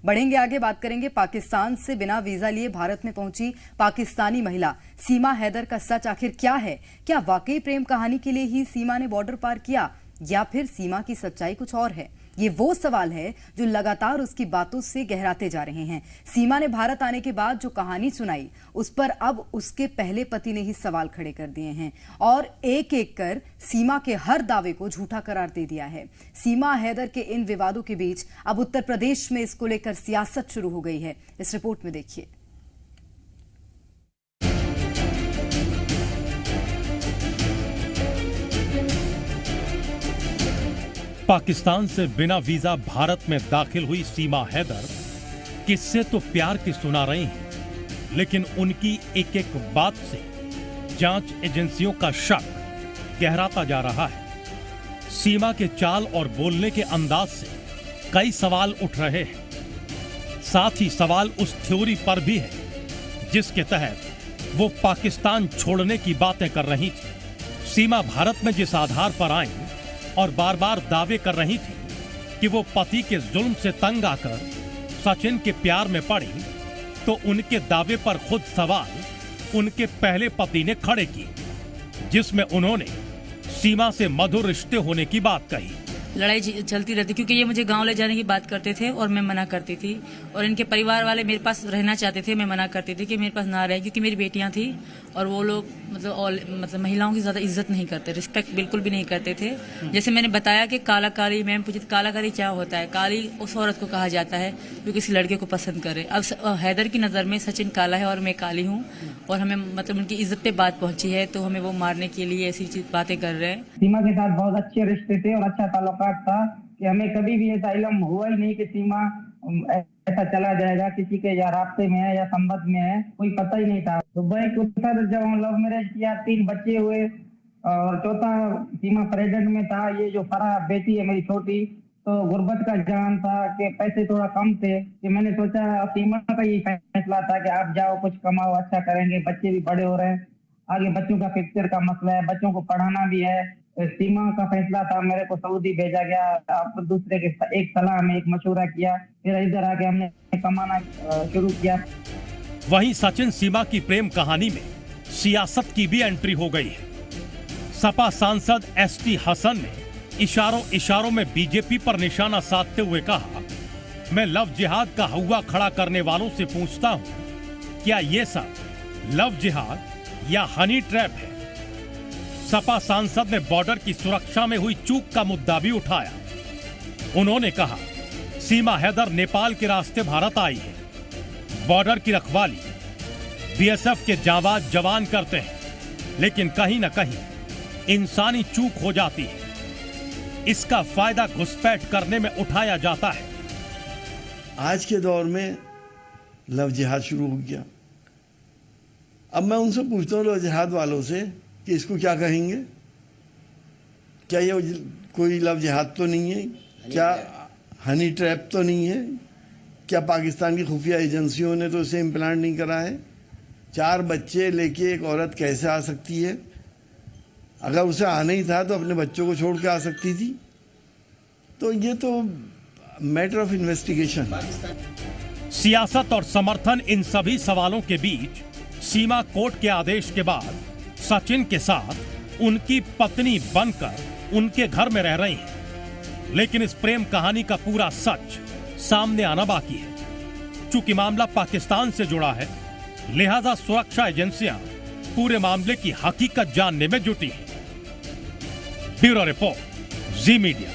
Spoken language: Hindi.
बढ़ेंगे आगे, बात करेंगे पाकिस्तान से बिना वीजा लिए भारत में पहुंची पाकिस्तानी महिला सीमा हैदर का सच आखिर क्या है। क्या वाकई प्रेम कहानी के लिए ही सीमा ने बॉर्डर पार किया या फिर सीमा की सच्चाई कुछ और है? ये वो सवाल है जो लगातार उसकी बातों से गहराते जा रहे हैं। सीमा ने भारत आने के बाद जो कहानी सुनाई उस पर अब उसके पहले पति ने ही सवाल खड़े कर दिए हैं और एक एक कर सीमा के हर दावे को झूठा करार दे दिया है। सीमा हैदर के इन विवादों के बीच अब उत्तर प्रदेश में इसको लेकर सियासत शुरू हो गई है। इस रिपोर्ट में देखिए। पाकिस्तान से बिना वीजा भारत में दाखिल हुई सीमा हैदर किस्से तो प्यार की सुना रही हैं, लेकिन उनकी एक एक बात से जांच एजेंसियों का शक गहराता जा रहा है। सीमा के चाल और बोलने के अंदाज से कई सवाल उठ रहे हैं। साथ ही सवाल उस थ्योरी पर भी है जिसके तहत वो पाकिस्तान छोड़ने की बातें कर रही थी। सीमा भारत में जिस आधार पर आई और बार बार दावे कर रही थी कि वो पति के जुल्म से तंग आकर सचिन के प्यार में पड़ी, तो उनके दावे पर खुद सवाल उनके पहले पति ने खड़े किए, जिसमें उन्होंने सीमा से मधुर रिश्ते होने की बात कही। लड़ाई चलती रहती क्योंकि ये मुझे गांव ले जाने की बात करते थे और मैं मना करती थी, और इनके परिवार वाले मेरे पास रहना चाहते थे, मैं मना करती थी कि मेरे पास ना रहे, क्योंकि मेरी बेटियां थी और वो लोग मतलब महिलाओं की ज्यादा इज्जत नहीं करते, रिस्पेक्ट बिल्कुल भी नहीं करते थे। जैसे मैंने बताया कि काला कारी, मैम पूछी काला कारी क्या होता है। काली उस औरत को कहा जाता है जो किसी लड़के को पसंद करे। अब हैदर की नजर में सचिन काला है और मैं काली हूँ, और हमें मतलब उनकी इज्जत पे बात पहुंची है, तो हमें वो मारने के लिए ऐसी बातें कर रहे हैं। सीमा के साथ बहुत अच्छे रिश्ते थे और अच्छा ताल्लुकात था कि हमें कभी भी ऐसा इल्म हुआ ही नहीं कि सीमा ऐसा चला जाएगा, किसी के या रास्ते में है या संबंध में है, कोई पता ही नहीं था। तो बैक उत्तर जब हम लव मैरिज किया, 3 बच्चे हुए और चौथा सीमा प्रेग्नेंट में था। ये जो फरा बेटी है मेरी छोटी, तो गुर्बत का जान था कि पैसे थोड़ा कम थे, कि मैंने सोचा सीमा का ये फैसला था कि आप जाओ कुछ कमाओ, अच्छा करेंगे, बच्चे भी बड़े हो रहे हैं, आगे बच्चों का फ्यूचर का मसला है, बच्चों को पढ़ाना भी है। सीमा का फैसला था, मेरे को सऊदी भेजा गया। आप दूसरे के एक सलाह में एक मशवरा किया, फिर इधर आके हमने कमाना शुरू किया। वहीं सचिन सीमा की प्रेम कहानी में सियासत की भी एंट्री हो गई है। सपा सांसद एसटी हसन ने इशारों में बीजेपी पर निशाना साधते हुए कहा, मैं लव जिहाद का हवा खड़ा करने वालों से पूछता हूं, क्या ये सब लव जिहाद या हनी ट्रैप है? सपा सांसद ने बॉर्डर की सुरक्षा में हुई चूक का मुद्दा भी उठाया। उन्होंने कहा, सीमा हैदर नेपाल के रास्ते भारत आई है, बॉर्डर की रखवाली बीएसएफ के जांबाज जवान करते हैं, लेकिन कहीं न कहीं इंसानी चूक हो जाती है। इसका फायदा घुसपैठ करने में उठाया जाता है। आज के दौर में लव जिहाद शुरू हो गया। अब मैं उनसे पूछता हूँ लव जिहाद वालों से कि इसको क्या कहेंगे? क्या ये कोई लव जिहाद तो नहीं है? क्या हनी ट्रैप तो नहीं है? क्या पाकिस्तान की खुफिया एजेंसियों ने तो इसे इम्प्लांट नहीं करा है? 4 बच्चे लेके एक औरत कैसे आ सकती है? अगर उसे आना ही था तो अपने बच्चों को छोड़ के आ सकती थी। तो ये तो मैटर ऑफ इन्वेस्टिगेशन। सियासत और समर्थन इन सभी सवालों के बीच सीमा कोर्ट के आदेश के बाद सचिन के साथ उनकी पत्नी बनकर उनके घर में रह रही हैं। लेकिन इस प्रेम कहानी का पूरा सच सामने आना बाकी है। चूंकि मामला पाकिस्तान से जुड़ा है, लिहाजा सुरक्षा एजेंसियां पूरे मामले की हकीकत जानने में जुटी हैं। ब्यूरो रिपोर्ट, जी मीडिया।